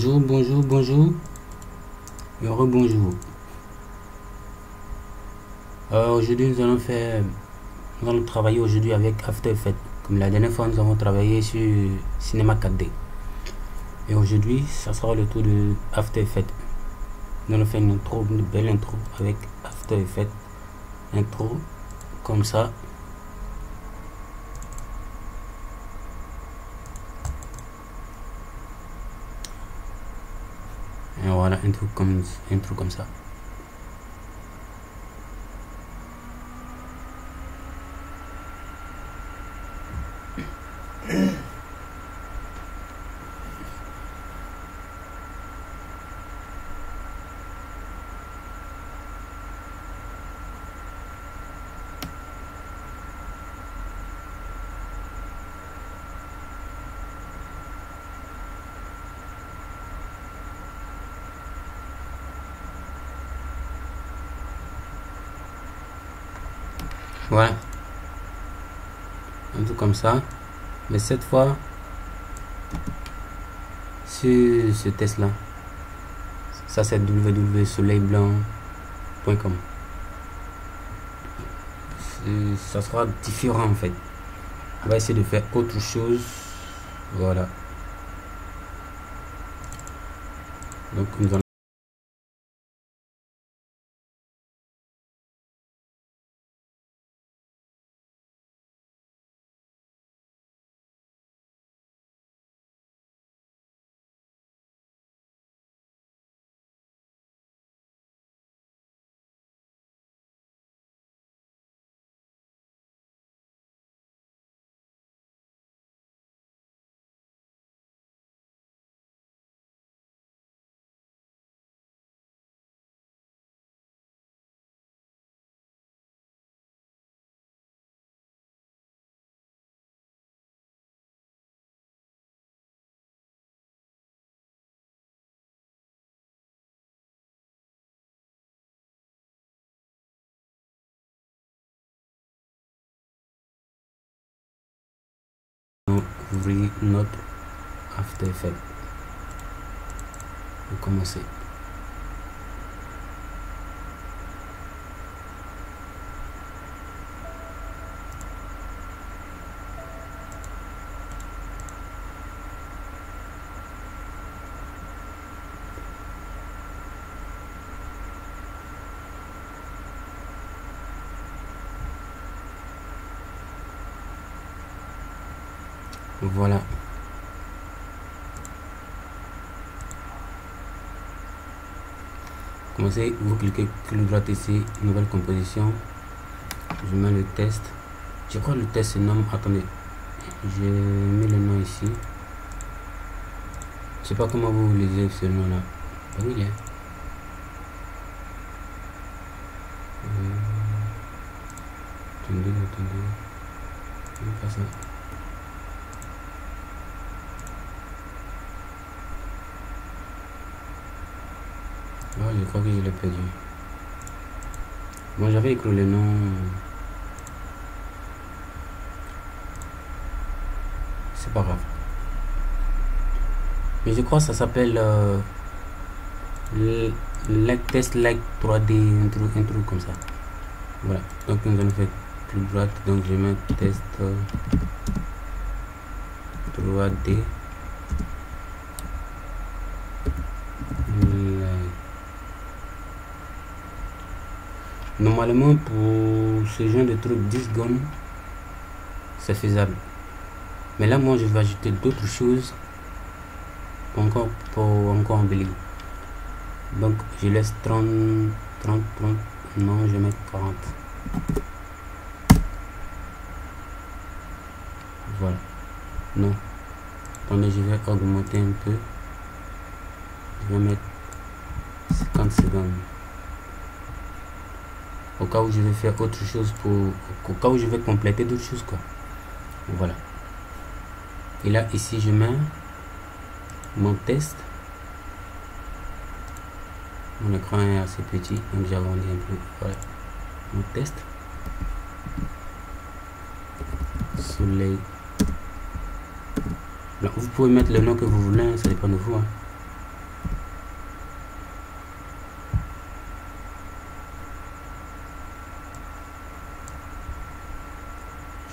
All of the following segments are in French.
Bonjour, bonjour, bonjour. Et rebonjour. Aujourd'hui, nous allons travailler aujourd'hui avec After Effects. Comme la dernière fois, nous avons travaillé sur Cinema 4D. Et aujourd'hui, ça sera le tour de After Effects. Nous allons faire une belle intro avec After Effects. Intro comme ça. Et voilà, intro comme ça. Voilà, un truc comme ça, mais cette fois sur ce test là, ça c'est www.soleilblanc.com. Ça sera différent en fait. On va essayer de faire autre chose. Voilà, donc nous allons ouvrir notre After Effects pour commencer. Voilà. Commencez, vous cliquez clic droit ici, nouvelle composition. Je mets le test. Je crois que le test se nomme. Attendez, j'ai mis le nom ici. Je sais pas comment vous lisez ce nom là. Oui, il est. Attendez. Je vais faire ça. Oh, je crois que je l'ai perdu. Bon, j'avais écrit le nom. C'est pas grave. Mais je crois que ça s'appelle test like 3D, un truc comme ça. Voilà. Donc nous allons faire clic droit. Donc je mets test 3D. Normalement pour ce genre de truc 10 secondes c'est faisable, mais là moi je vais ajouter d'autres choses pour encore embellir. Donc je laisse 30, non je mets 40. Voilà, non, attendez, je vais augmenter un peu, je vais mettre 50 secondes. Au cas où je vais faire autre chose, au cas où je vais compléter d'autres choses quoi. Voilà, et là ici je mets mon test. Mon écran est assez petit donc j'agrandis un peu. Voilà, mon test soleil blanc. Vous pouvez mettre le nom que vous voulez, ça dépend de vous hein.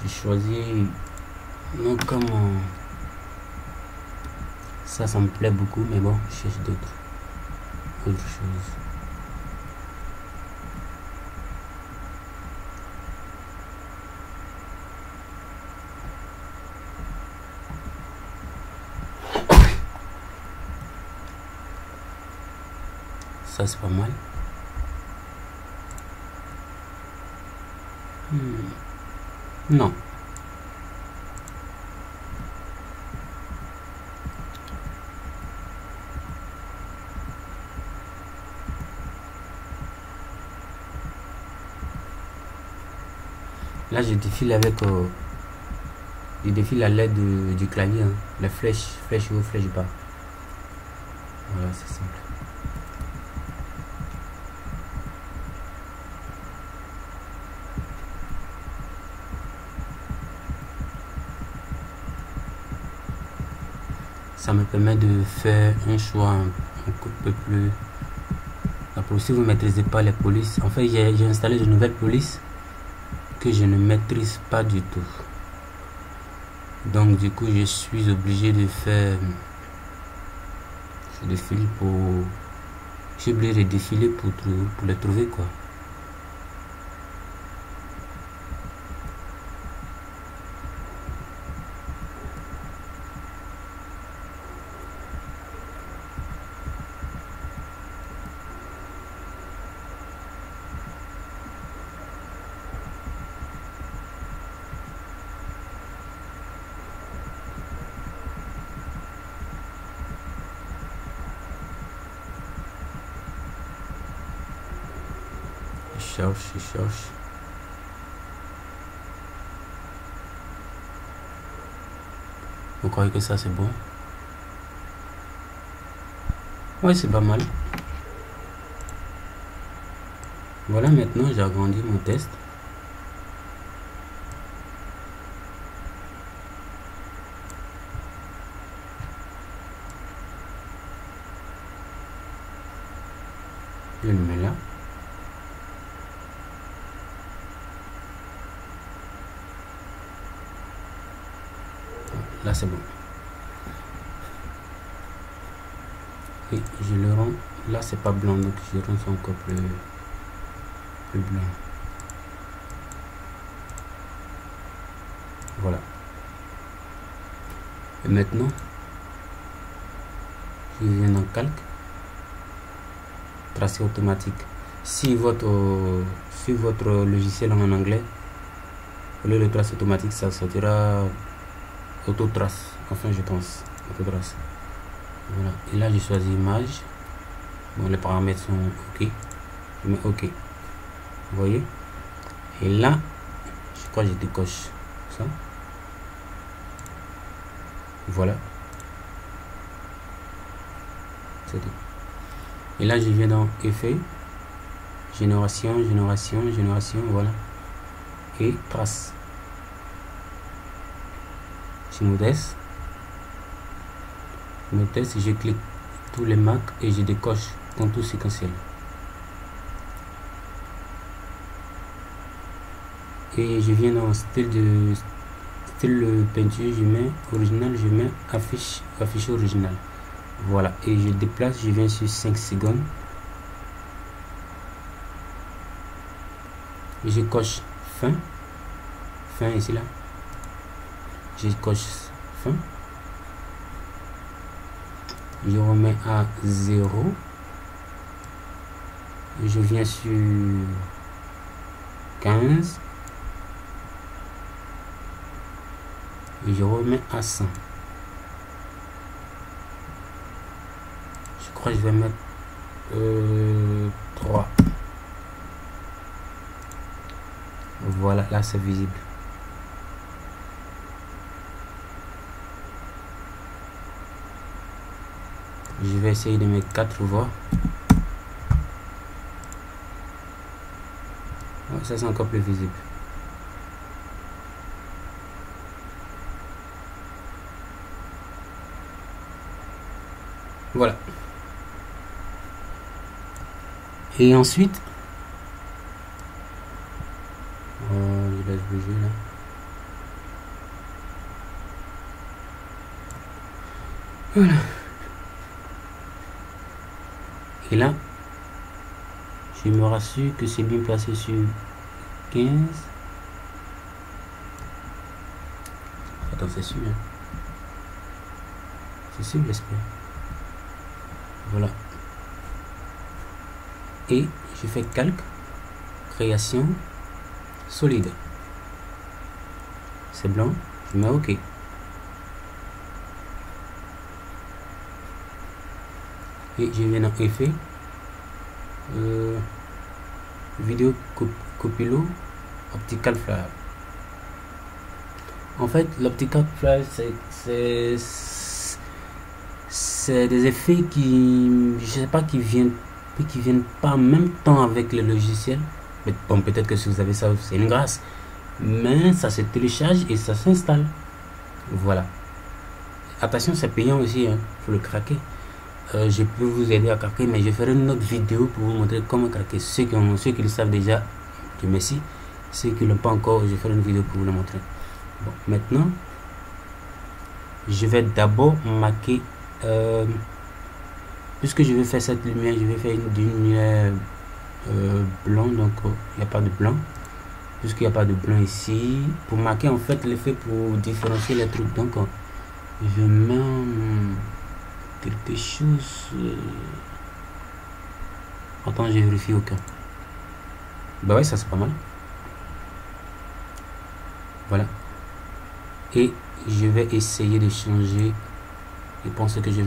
J'ai choisi, non, comme ça me plaît beaucoup, mais bon, je cherche autre chose. Ça c'est pas mal. Non. Là je défile avec je défile à l'aide du clavier, hein. La flèche haut, flèche bas. Voilà, c'est simple. Ça me permet de faire un choix un peu plus. Après, si vous ne maîtrisez pas les polices, en fait j'ai installé de nouvelles polices que je ne maîtrise pas du tout. Donc du coup je suis obligé de faire ce défilé pour. Je suis obligé de défiler pour les trouver quoi. Je cherche. Vous croyez que ça c'est bon? Ouais, c'est pas mal. Voilà, maintenant j'ai agrandi mon test. Je le mets là. Là c'est bon. Et je le rends. Là c'est pas blanc, donc je rends ça encore plus blanc. Voilà. Et maintenant, je viens dans calque, tracé automatique. Si votre logiciel est en anglais, au lieu de trace automatique, ça sortira auto-trace. Enfin, je pense auto-trace. Voilà. Et là, j'ai choisi image. Bon, les paramètres sont OK. Je mets OK. Vous voyez? Et là, je crois que je décoche ça. Voilà. C'est tout. Et là, je viens dans effet, génération, voilà. Et trace. Je modeste, je clique tous les marques et je décoche contour séquentiel. Et je viens dans style peinture, je mets original, je mets affiche original. Voilà, et je déplace, je viens sur 5 secondes. Je coche fin ici là. Je coche fin. Je remets à 0. Je viens sur 15. Et je remets à 100. Je crois que je vais mettre 3. Voilà, là c'est visible. Je vais essayer de mettre 4 voix. Ouais, ça c'est encore plus visible. Voilà. Et ensuite, je laisse bouger là. Voilà. Et là, je me rassure que c'est bien placé sur 15. Attends, c'est sûr. Hein. C'est sûr, j'espère. Voilà. Et je fais calque, création, solide. C'est blanc, je mets OK. Et je viens dans effet, vidéo copilot, optical flare. En fait, l'optical flare, c'est des effets qui, je sais pas, qui viennent pas en même temps avec le logiciel. Bon, peut-être que si vous avez ça, c'est une grâce. Mais ça se télécharge et ça s'installe. Voilà. Attention, c'est payant aussi, hein. Faut le craquer. Je peux vous aider à craquer, mais je ferai une autre vidéo pour vous montrer comment craquer. Ceux qui le savent déjà, Dieu merci. Ceux qui ne l'ont pas encore, je ferai une vidéo pour vous le montrer. Bon, maintenant, je vais d'abord marquer, puisque je vais faire cette lumière, je vais faire une lumière blanc, donc il n'y a pas de blanc. Puisqu'il n'y a pas de blanc ici, pour marquer en fait l'effet, pour différencier les trucs. Donc, je mets quelque chose. Attends, je vérifie au cas. Bah ouais, ça c'est pas mal. Voilà. Et je vais essayer de changer. Je pense que je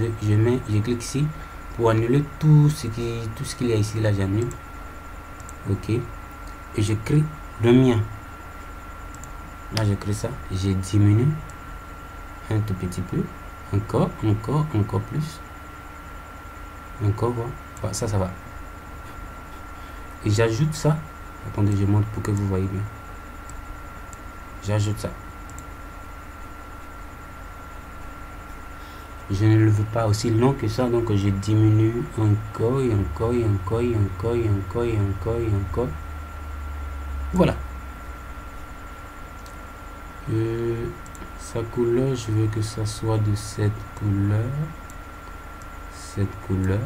clique ici pour annuler tout ce qu'il y a ici. Là, j'annule. Ok. Et je crée le mien. Là, je crée ça. Je diminue un tout petit peu. Encore plus. Encore, voilà, ça va. Et j'ajoute ça. Attendez, je montre pour que vous voyez bien. J'ajoute ça. Je ne le veux pas aussi long que ça, donc je diminue encore et encore et encore et encore et encore et encore et encore. Voilà. Sa couleur, je veux que ça soit de cette couleur. Cette couleur.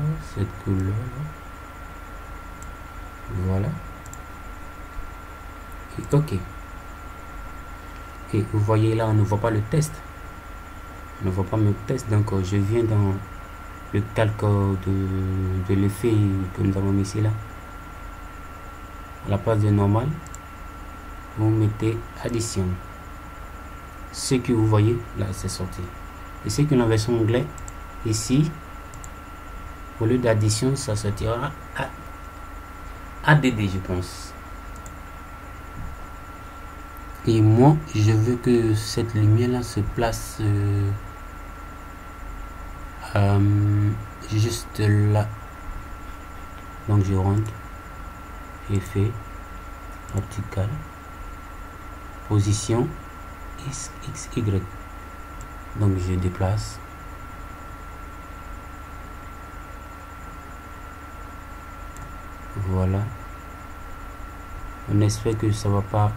Voilà. Et OK. Et vous voyez là, on ne voit pas le test. On ne voit pas mon test. Donc, je viens dans le calque de l'effet que nous avons mis ici là. À la place de normal, vous mettez addition. Ce que vous voyez là, c'est sorti. Et ce que la version anglais ici, au lieu d'addition, ça sortira à ADD, je pense. Et moi, je veux que cette lumière là se place juste là. Donc je rentre, effet, optical, position XY. Donc je déplace. Voilà. On espère que ça va pas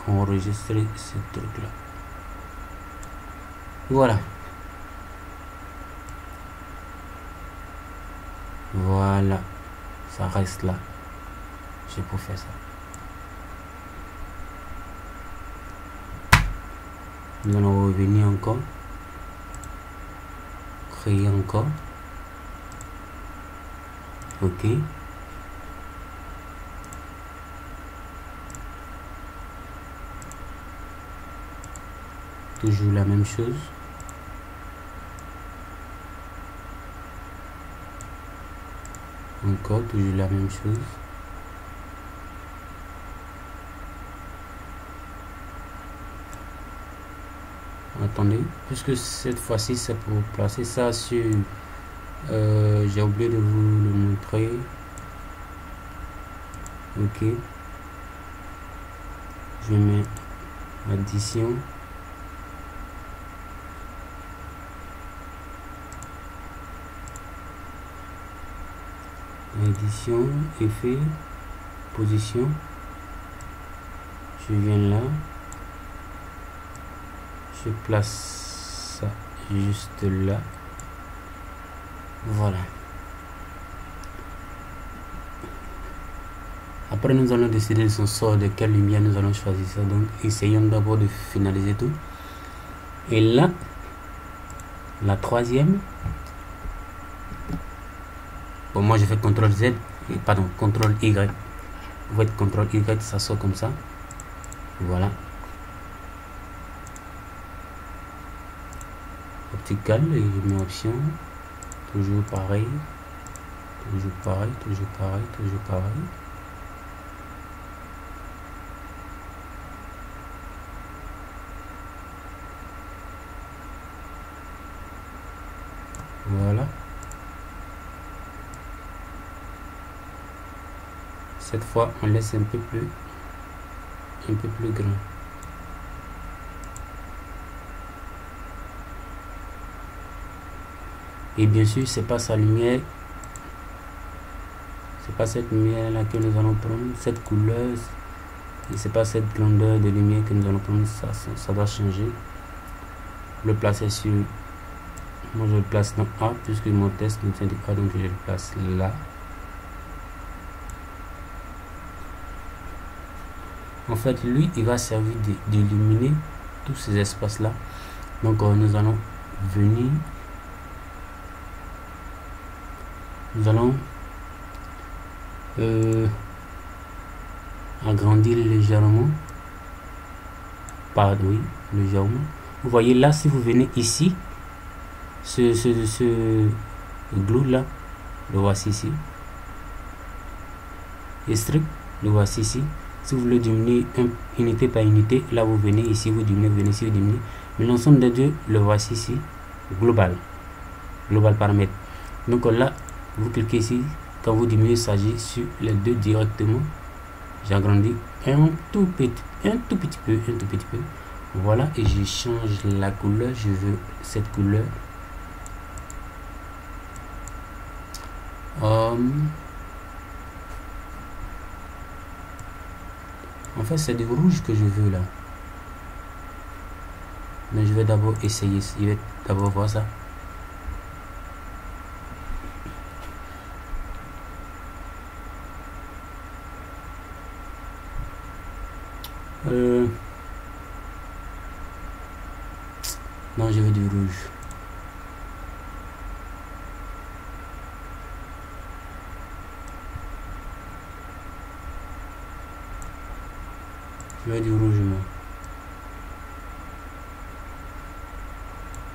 enregistrer ce truc là. Voilà. Voilà. Ça reste là. Je peux faire ça. Nous allons revenir encore. Créer encore. OK. Toujours la même chose. Encore toujours la même chose. Attendez, puisque cette fois-ci c'est pour placer ça sur j'ai oublié de vous le montrer. OK, je mets addition, effet, position. Je viens là, je place ça juste là. Voilà. Après, nous allons décider de son sort, de quelle lumière nous allons choisir ça. Donc, essayons d'abord de finaliser tout. Et là, la troisième. Bon, moi, je fais CTRL Z, pardon, CTRL Y. Vous voyez, CTRL Y, ça sort comme ça. Voilà. Optical, et je mets option. Toujours pareil. Toujours pareil, toujours pareil, toujours pareil. Voilà. Cette fois, on laisse un peu plus grand. Et bien sûr, c'est pas sa lumière, c'est pas cette lumière là que nous allons prendre, cette couleur, et c'est pas cette grandeur de lumière que nous allons prendre. Ça doit changer. Le placer sur, moi je le place dans A puisque mon test ne tient pas, donc je le place là. En fait, lui, il va servir d'illuminer tous ces espaces là. Donc nous allons venir, nous allons agrandir légèrement, oui, légèrement. Vous voyez là, si vous venez ici, ce glue là, le voici ici, et strict, le voici ici. Si vous voulez diminuer unité par unité, là vous venez ici, vous diminuez, vous venez ici, vous diminuez. Mais l'ensemble des deux, le voici ici, global paramètre. Donc là, vous cliquez ici, quand vous diminuez, il s'agit sur les deux directement. J'agrandis un tout petit peu. Voilà, et je change la couleur. Je veux cette couleur. En fait, c'est du rouge que je veux là. Mais je vais d'abord essayer. Je vais d'abord voir ça. Non, je veux du rouge. Je veux du rouge, moi.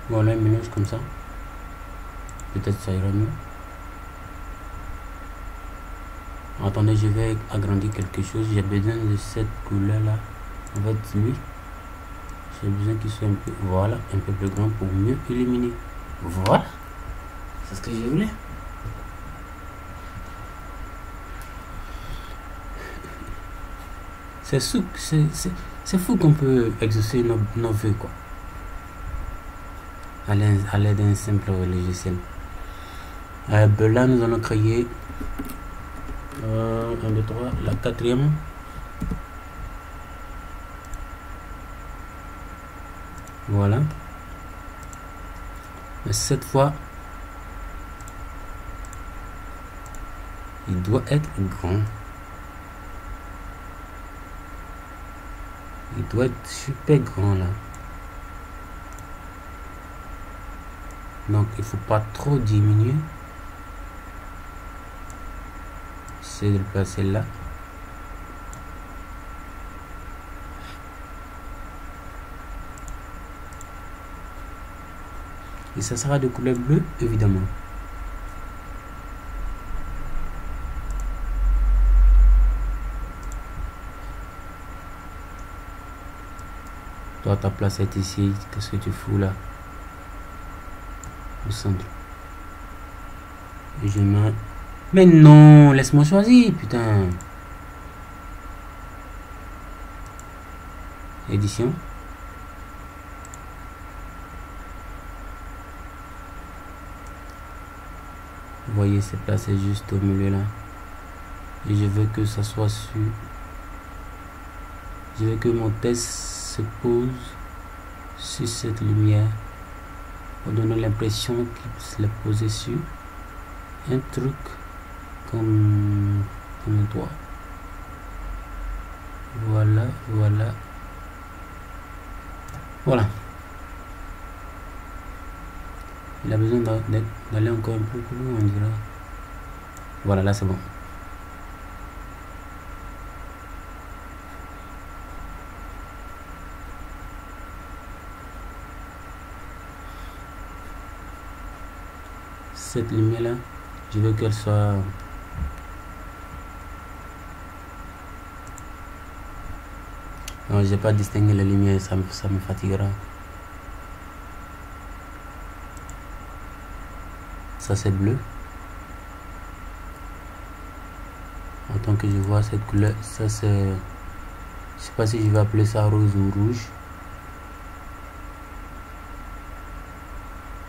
Voilà, un mélange comme ça. Peut-être ça ira mieux. Attendez, je vais agrandir quelque chose. J'ai besoin de cette couleur là. En fait, lui, j'ai besoin qu'il soit un peu, voilà, un peu plus grand pour mieux illuminer. Voilà, c'est ce que je voulais. C'est fou qu'on peut exaucer nos vœux, quoi, à l'aide d'un simple logiciel. Là, nous allons créer 1, 2, 3, la quatrième. Voilà. Mais cette fois, il doit être grand. Il doit être super grand là. Donc il faut pas trop diminuer. C'est de le placer là. Et ça sera de couleur bleue évidemment. Toi, ta place est ici. Qu'est-ce que tu fous là? Au centre. Et je mets... Mais non, laisse-moi choisir, putain. Édition. Vous voyez, c'est placé juste au milieu là. Et je veux que ça soit sur... Je veux que mon test se pose sur cette lumière pour donner l'impression qu'il se l'est posé sur un truc comme un toit. Voilà. Il a besoin d'aller encore un peu plus loin, on dirait. Voilà, là c'est bon. Cette lumière là, je veux qu'elle soit non, j'ai pas distingué les lumières, ça me fatiguera. Ça c'est bleu. Autant que je vois cette couleur, ça c'est, je sais pas si je vais appeler ça rose ou rouge,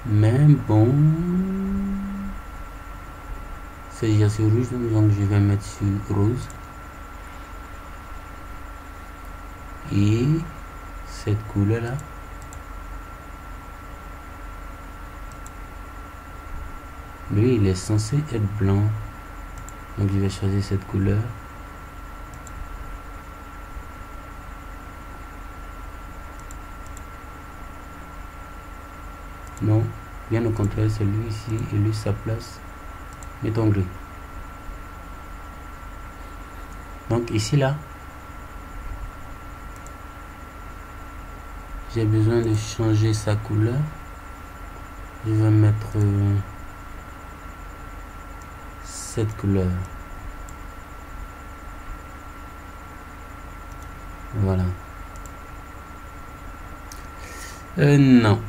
mais bon, c'est déjà sur rouge, donc je vais mettre sur rose. Et cette couleur là, lui il est censé être blanc, donc je vais choisir cette couleur. Non, bien au contraire, c'est lui ici et lui sa place. Mettons gris. Donc ici là, j'ai besoin de changer sa couleur. Je vais mettre cette couleur. Voilà. Non,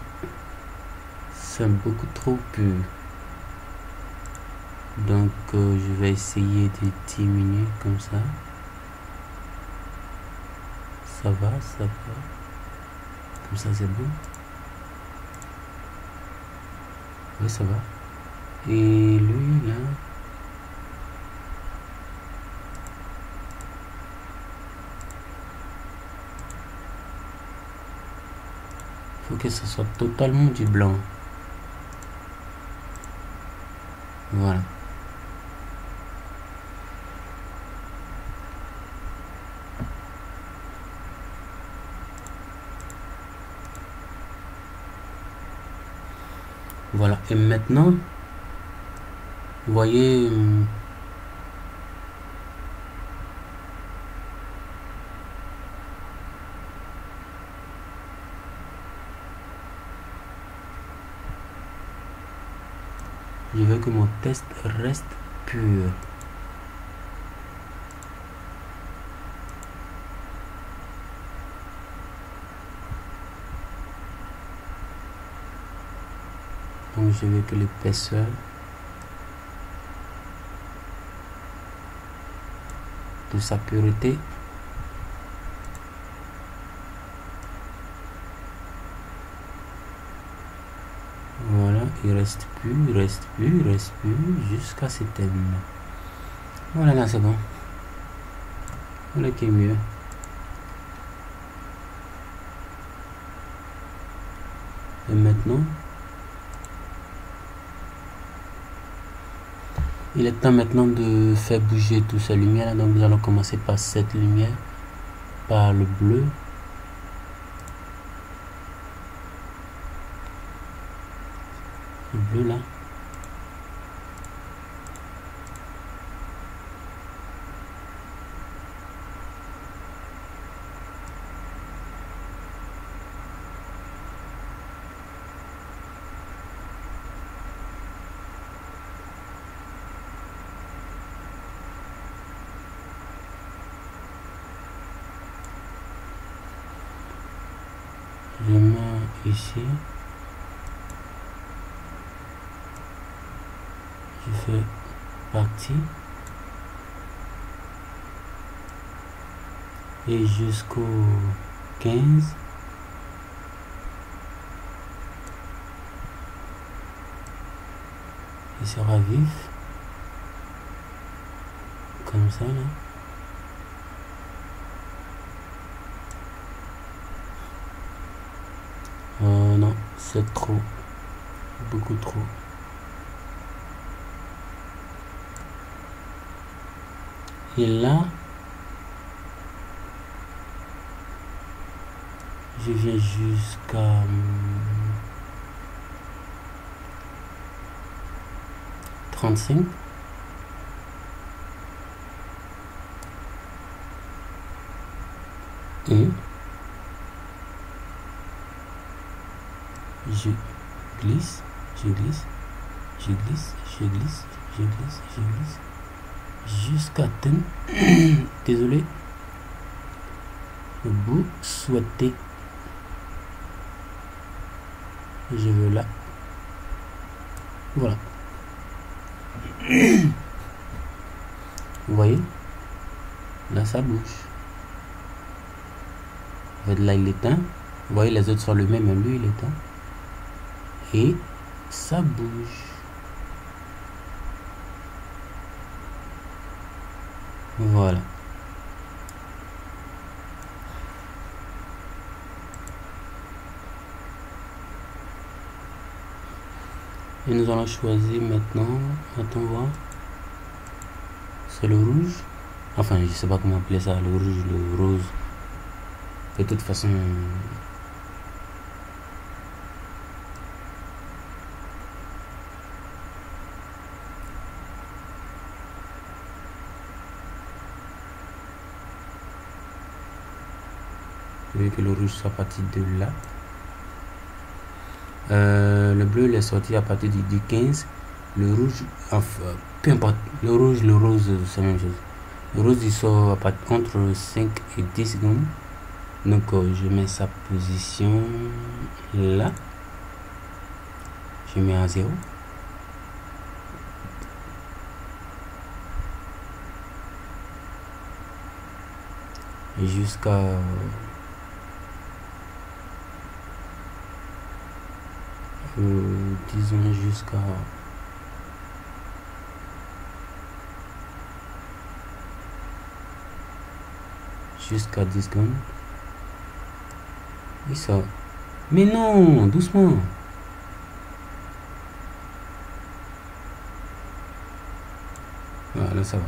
c'est beaucoup trop pur. Donc je vais essayer de diminuer comme ça. Ça va. Comme ça c'est bon. Oui, ça va. Et lui là, faut que ça soit totalement du blanc. Voilà. Voilà, et maintenant, vous voyez, je veux que mon test reste pur. Donc je veux que l'épaisseur de sa pureté voilà, il reste plus jusqu'à s'éteindre. Voilà, là c'est bon. Voilà qui est mieux. Et maintenant, il est temps maintenant de faire bouger toute ces lumières. Donc nous allons commencer par cette lumière, par le bleu. Le bleu là. Je mets ici. Je fais partie et jusqu'au 15. Il sera vif comme ça là. Non, c'est trop. beaucoup trop. Et là, je viens jusqu'à 35. Et je glisse, je glisse, je glisse, je glisse, je glisse, je glisse, jusqu'à atteindre, désolé, le bout souhaité. Je veux là. Voilà. Vous voyez? Là, ça bouge. En fait, là, il éteint. Vous voyez, les autres sont le même, lui, il éteint. Et ça bouge. Voilà. Et nous allons choisir maintenant, attends voir, c'est le rouge, enfin je sais pas comment appeler ça, le rouge, le rose, de toute façon, je veux que le rouge soit parti de là. Le bleu il est sorti à partir du 15, le rouge, enfin, peu importe, le rouge, le rose, c'est la même chose. Le rose il sort entre 5 et 10 secondes. Donc je mets sa position là, je mets à 0. Jusqu'à disons jusqu'à 10 secondes. Et ça. Mais non, doucement. Voilà, ça va.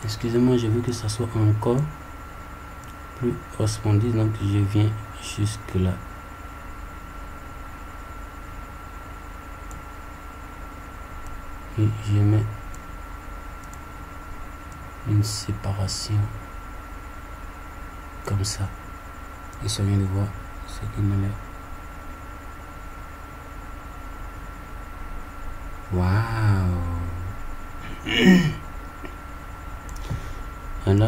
Excusez-moi, je veux que ça soit encore plus respondu, donc je viens jusque là. Et je mets une séparation comme ça. Et ça vient de voir ce qu'il me met. Waouh! Et là,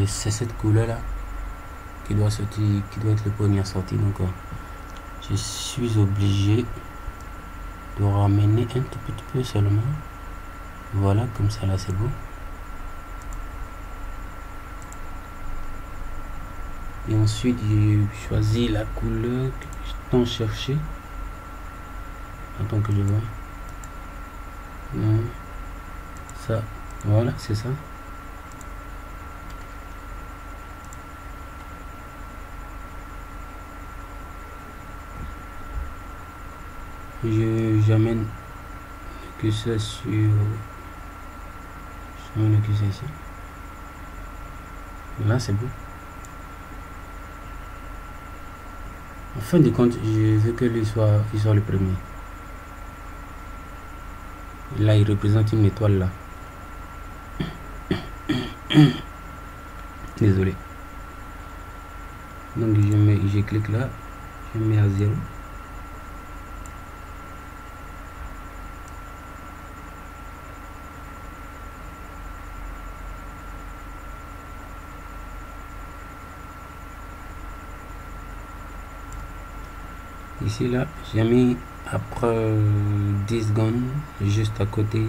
c'est cette couleur là qui doit sortir, qui doit être le premier à sortir. Donc, je suis obligé de ramener un tout petit peu seulement. Voilà, comme ça là, c'est bon. Et ensuite, j'ai choisi la couleur que je t'en chercher. Attends que je vois. Non. Ça, voilà, c'est ça. J'amène le curseur sur. J'amène le curseur ici. Là, c'est bon. En fin de compte, je veux que lui soit le premier. Là, il représente une étoile là. Désolé. Donc je clique là, je mets à 0. Ici là, j'ai mis après 10 secondes juste à côté